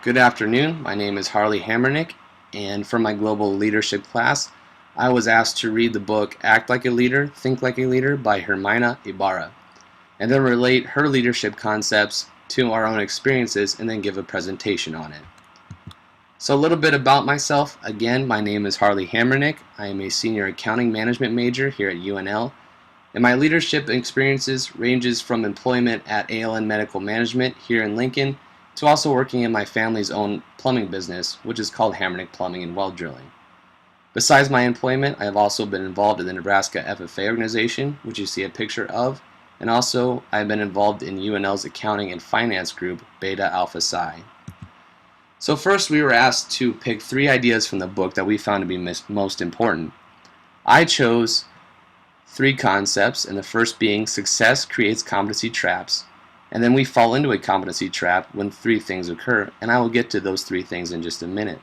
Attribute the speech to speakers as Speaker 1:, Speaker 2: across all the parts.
Speaker 1: Good afternoon. My name is Harley Hamernik, and for my global leadership class, I was asked to read the book Act Like a Leader, Think Like a Leader by Herminia Ibarra, and then relate her leadership concepts to our own experiences and then give a presentation on it. So a little bit about myself. Again, my name is Harley Hamernik. I am a senior accounting management major here at UNL, and my leadership experiences ranges from employment at ALN Medical Management here in Lincoln to also working in my family's own plumbing business, which is called Hamernik Plumbing and Well Drilling. Besides my employment, I have also been involved in the Nebraska FFA organization, which you see a picture of, and also I've been involved in UNL's accounting and finance group, Beta Alpha Psi. So first we were asked to pick 3 ideas from the book that we found to be most important. I chose 3 concepts, and the first being success creates competency traps, and then we fall into a competency trap when 3 things occur, and I will get to those 3 things in just a minute.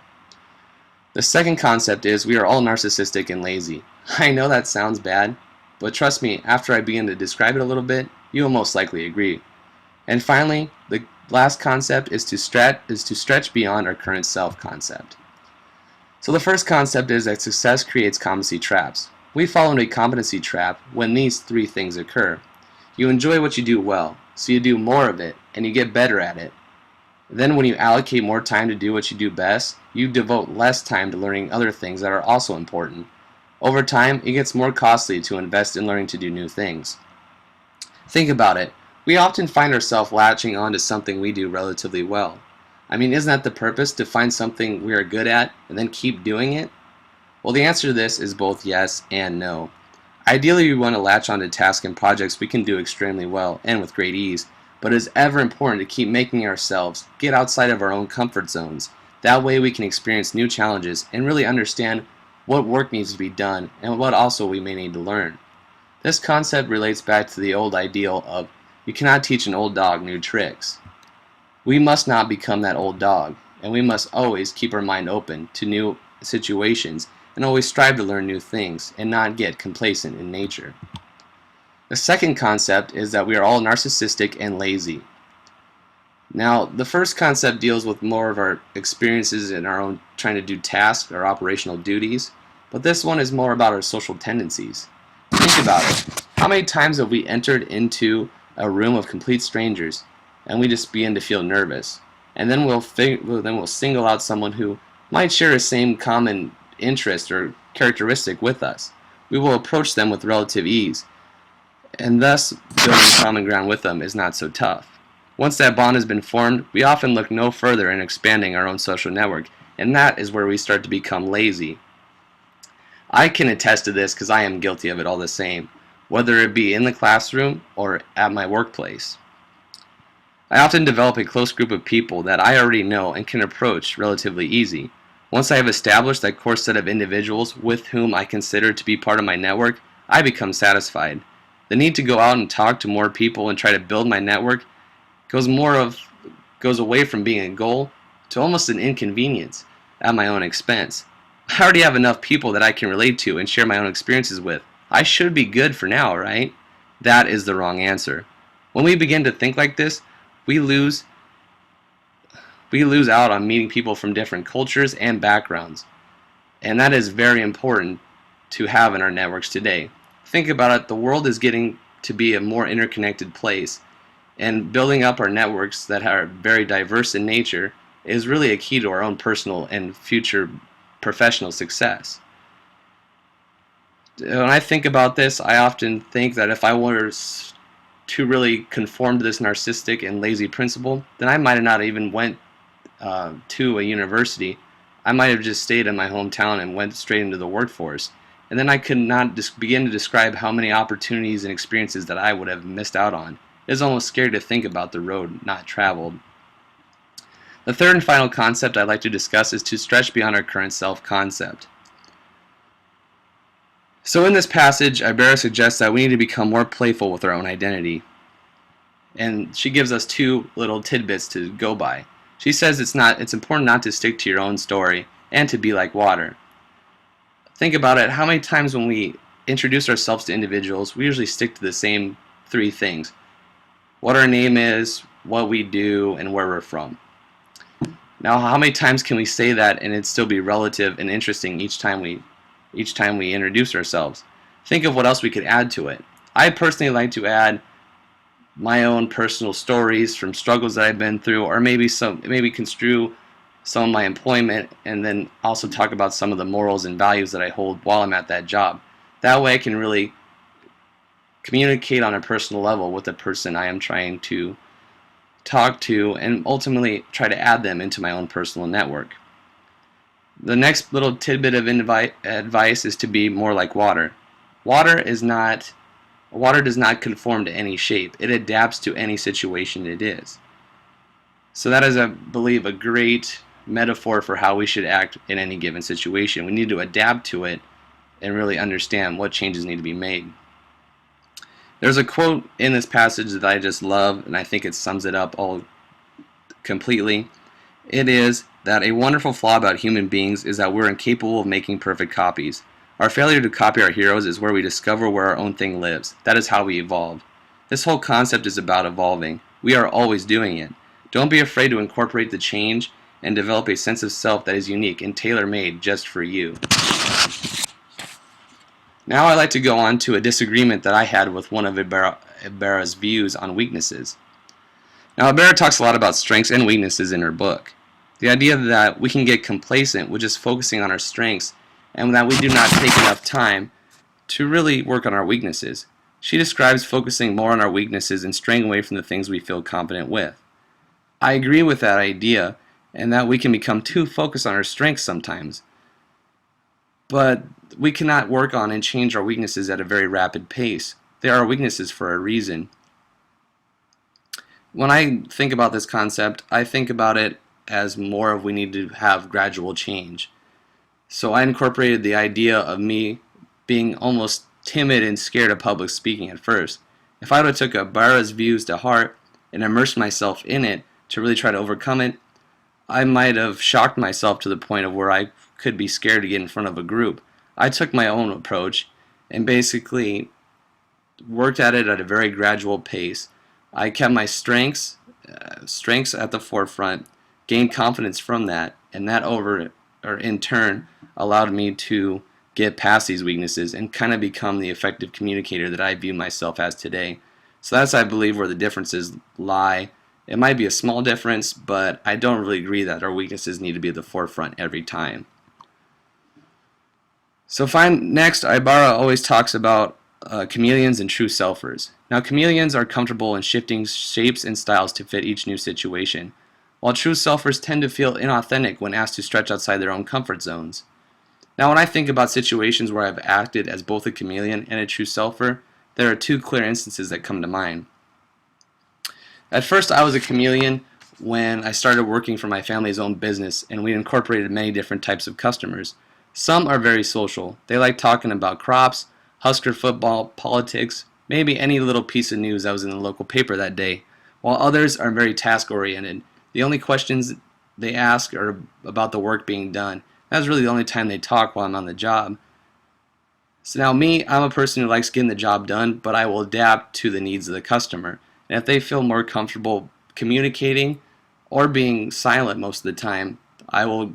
Speaker 1: The second concept is we are all narcissistic and lazy. I know that sounds bad, but trust me, after I begin to describe it a little bit, you will most likely agree. And finally, the last concept is to stretch beyond our current self concept. So the first concept is that success creates competency traps. We fall into a competency trap when these 3 things occur. You enjoy what you do well, so you do more of it, and you get better at it. Then when you allocate more time to do what you do best, you devote less time to learning other things that are also important. Over time, it gets more costly to invest in learning to do new things. Think about it. We often find ourselves latching on to something we do relatively well. I mean, isn't that the purpose, to find something we are good at and then keep doing it? Well, the answer to this is both yes and no. Ideally, we want to latch onto tasks and projects we can do extremely well and with great ease, but it is ever important to keep making ourselves get outside of our own comfort zones. That way we can experience new challenges and really understand what work needs to be done and what also we may need to learn. This concept relates back to the old ideal of you cannot teach an old dog new tricks. We must not become that old dog, and we must always keep our mind open to new situations and always strive to learn new things and not get complacent in nature. The second concept is that we are all narcissistic and lazy. Now, the first concept deals with more of our experiences in our own trying to do tasks or operational duties, but this one is more about our social tendencies. Think about it. How many times have we entered into a room of complete strangers and we just begin to feel nervous, and then we'll single out someone who might share the same common interest or characteristic with us. We will approach them with relative ease, and thus building common ground with them is not so tough. Once that bond has been formed, we often look no further in expanding our own social network, and that is where we start to become lazy. I can attest to this because I am guilty of it all the same, whether it be in the classroom or at my workplace. I often develop a close group of people that I already know and can approach relatively easy. Once I have established that core set of individuals with whom I consider to be part of my network, I become satisfied. The need to go out and talk to more people and try to build my network goes away from being a goal to almost an inconvenience at my own expense. I already have enough people that I can relate to and share my own experiences with. I should be good for now, right? That is the wrong answer. When we begin to think like this, we lose out on meeting people from different cultures and backgrounds. And that is very important to have in our networks today. Think about it, the world is getting to be a more interconnected place, and building up our networks that are very diverse in nature is really a key to our own personal and future professional success. When I think about this, I often think that if I were to really conform to this narcissistic and lazy principle, then I might have not even went to a university. I might have just stayed in my hometown and went straight into the workforce. And then I could not begin to describe how many opportunities and experiences that I would have missed out on. It's almost scary to think about the road not traveled. The third and final concept I'd like to discuss is to stretch beyond our current self-concept. So in this passage, Ibarra suggests that we need to become more playful with our own identity. And she gives us 2 little tidbits to go by. She says it's important not to stick to your own story and to be like water. Think about it, how many times when we introduce ourselves to individuals, we usually stick to the same 3 things. What our name is, what we do, and where we're from. Now, how many times can we say that and it still be relative and interesting each time we introduce ourselves? Think of what else we could add to it. I personally like to add my own personal stories from struggles that I've been through, or maybe construe some of my employment, and then also talk about some of the morals and values that I hold while I'm at that job. That way I can really communicate on a personal level with the person I am trying to talk to, and ultimately try to add them into my own personal network. The next little tidbit of advice is to be more like water. Water does not conform to any shape. It adapts to any situation it is. So that is, I believe, a great metaphor for how we should act in any given situation. We need to adapt to it and really understand what changes need to be made. There's a quote in this passage that I just love, and I think it sums it up all completely. It is that a wonderful flaw about human beings is that we're incapable of making perfect copies. Our failure to copy our heroes is where we discover where our own thing lives. That is how we evolve. This whole concept is about evolving. We are always doing it. Don't be afraid to incorporate the change and develop a sense of self that is unique and tailor-made just for you. Now I'd like to go on to a disagreement that I had with one of Ibarra's views on weaknesses. Now, Ibarra talks a lot about strengths and weaknesses in her book. The idea that we can get complacent with just focusing on our strengths and that we do not take enough time to really work on our weaknesses. She describes focusing more on our weaknesses and straying away from the things we feel confident with. I agree with that idea, and that we can become too focused on our strengths sometimes. But we cannot work on and change our weaknesses at a very rapid pace. They are weaknesses for a reason. When I think about this concept, I think about it as more of we need to have gradual change. So I incorporated the idea of me being almost timid and scared of public speaking at first. If I would have took Ibarra's views to heart and immersed myself in it to really try to overcome it, I might have shocked myself to the point of where I could be scared to get in front of a group. I took my own approach and basically worked at it at a very gradual pace. I kept my strengths at the forefront, gained confidence from that, and that in turn allowed me to get past these weaknesses and kind of become the effective communicator that I view myself as today. So that's, I believe, where the differences lie. It might be a small difference, but I don't really agree that our weaknesses need to be at the forefront every time. So next, Ibarra always talks about chameleons and true selfers. Now, chameleons are comfortable in shifting shapes and styles to fit each new situation, while true selfers tend to feel inauthentic when asked to stretch outside their own comfort zones. Now, when I think about situations where I've acted as both a chameleon and a true selfer, there are two clear instances that come to mind. At first, I was a chameleon when I started working for my family's own business, and we incorporated many different types of customers. Some are very social. They like talking about crops, Husker football, politics, maybe any little piece of news that was in the local paper that day, while others are very task-oriented. The only questions they ask are about the work being done. That's really the only time they talk while I'm on the job. So now me, I'm a person who likes getting the job done, but I will adapt to the needs of the customer. And if they feel more comfortable communicating or being silent most of the time, I will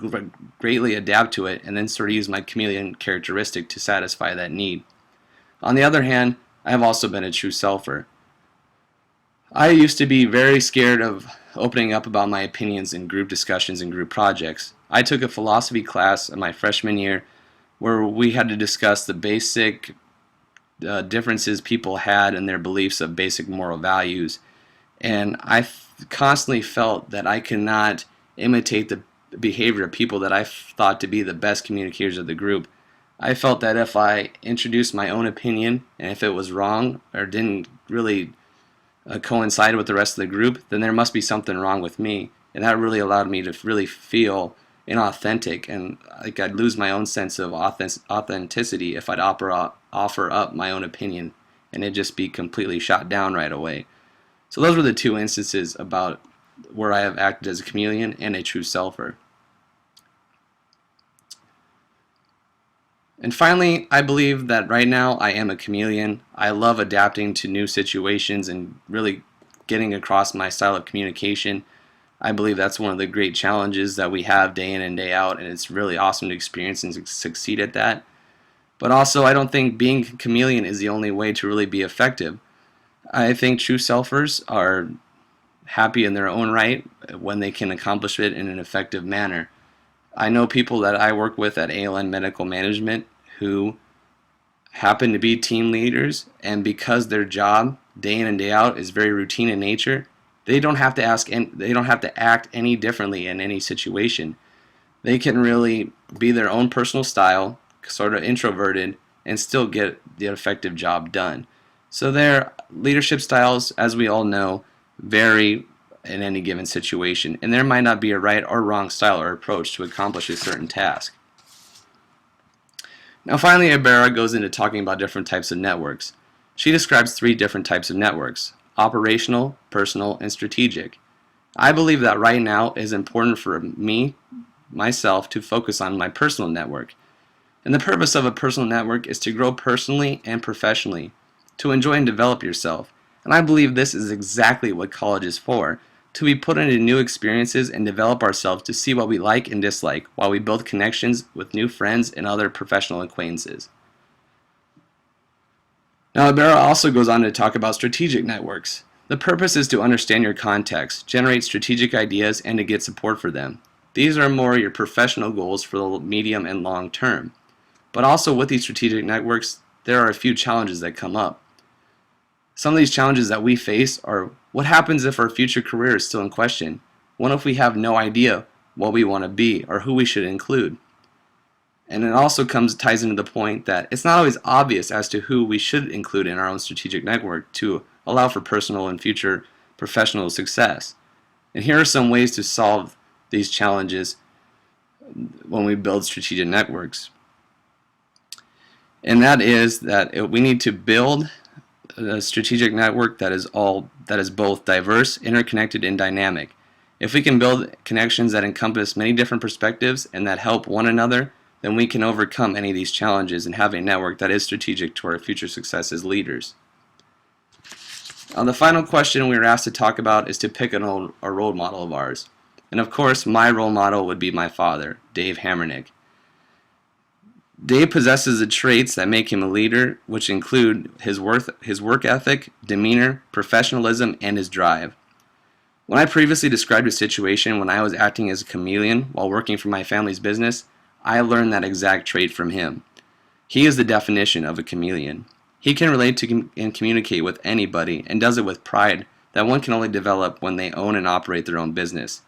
Speaker 1: greatly adapt to it and then sort of use my chameleon characteristic to satisfy that need. On the other hand, I have also been a true selfer. I used to be very scared of opening up about my opinions in group discussions and group projects. I took a philosophy class in my freshman year where we had to discuss the basic differences people had in their beliefs of basic moral values. And I constantly felt that I could not imitate the behavior of people that I thought to be the best communicators of the group. I felt that if I introduced my own opinion, and if it was wrong or didn't really coincide with the rest of the group, then there must be something wrong with me. And that really allowed me to really feel inauthentic, and like I'd lose my own sense of authenticity if I'd offer up my own opinion, and it'd just be completely shot down right away. So those were the two instances about where I have acted as a chameleon and a true selfer. And finally, I believe that right now I am a chameleon. I love adapting to new situations and really getting across my style of communication. I believe that's one of the great challenges that we have day in and day out, and it's really awesome to experience and succeed at that. But also, I don't think being a chameleon is the only way to really be effective. I think true selfers are happy in their own right when they can accomplish it in an effective manner. I know people that I work with at ALN Medical Management who happen to be team leaders, and because their job day in and day out is very routine in nature, they don't have to act any differently in any situation. They can really be their own personal style, sort of introverted, and still get the effective job done. So their leadership styles, as we all know, vary in any given situation, and there might not be a right or wrong style or approach to accomplish a certain task. Now finally, Ibarra goes into talking about different types of networks. She describes 3 different types of networks: operational, personal, and strategic. I believe that right now it is important for myself, to focus on my personal network. And the purpose of a personal network is to grow personally and professionally, to enjoy and develop yourself. And I believe this is exactly what college is for, to be put into new experiences and develop ourselves to see what we like and dislike while we build connections with new friends and other professional acquaintances. Now, Ibarra also goes on to talk about strategic networks. The purpose is to understand your context, generate strategic ideas, and to get support for them. These are more your professional goals for the medium and long term. But also with these strategic networks, there are a few challenges that come up. Some of these challenges that we face are: what happens if our future career is still in question? What if we have no idea what we want to be or who we should include? And it also ties into the point that it's not always obvious as to who we should include in our own strategic network to allow for personal and future professional success. And here are some ways to solve these challenges when we build strategic networks. And that is that we need to build a strategic network that is both diverse, interconnected, and dynamic. If we can build connections that encompass many different perspectives and that help one another, then we can overcome any of these challenges and have a network that is strategic to our future success as leaders. The final question we were asked to talk about is to pick a role model of ours. And of course, my role model would be my father, Dave Hamernik. Dave possesses the traits that make him a leader, which include his work ethic, demeanor, professionalism, and his drive. When I previously described a situation when I was acting as a chameleon while working for my family's business, I learned that exact trait from him. He is the definition of a chameleon. He can relate to and communicate with anybody, and does it with pride that one can only develop when they own and operate their own business.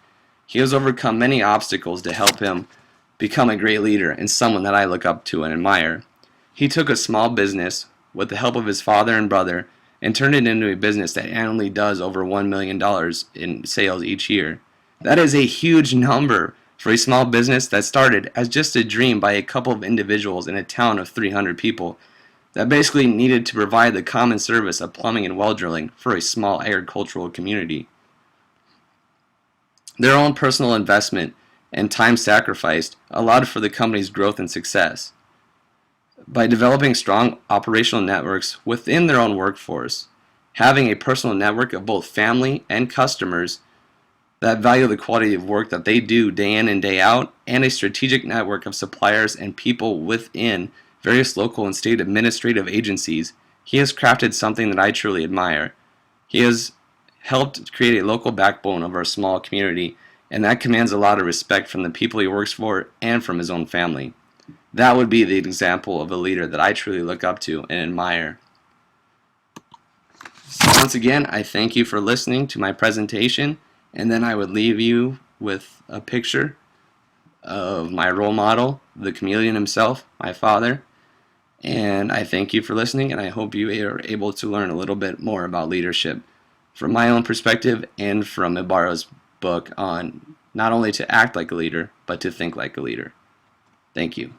Speaker 1: He has overcome many obstacles to help him become a great leader and someone that I look up to and admire. He took a small business with the help of his father and brother and turned it into a business that annually does over $1 million in sales each year. That is a huge number for a small business that started as just a dream by a couple of individuals in a town of 300 people that basically needed to provide the common service of plumbing and well drilling for a small agricultural community. Their own personal investment and time sacrificed allowed for the company's growth and success. By developing strong operational networks within their own workforce, having a personal network of both family and customers that value the quality of work that they do day in and day out, and a strategic network of suppliers and people within various local and state administrative agencies, he has crafted something that I truly admire. He has helped create a local backbone of our small community, and that commands a lot of respect from the people he works for and from his own family. That would be the example of a leader that I truly look up to and admire. So once again, I thank you for listening to my presentation, and then I would leave you with a picture of my role model, the chameleon himself, my father. And I thank you for listening, and I hope you are able to learn a little bit more about leadership from my own perspective and from Ibarra's book on not only to act like a leader, but to think like a leader. Thank you.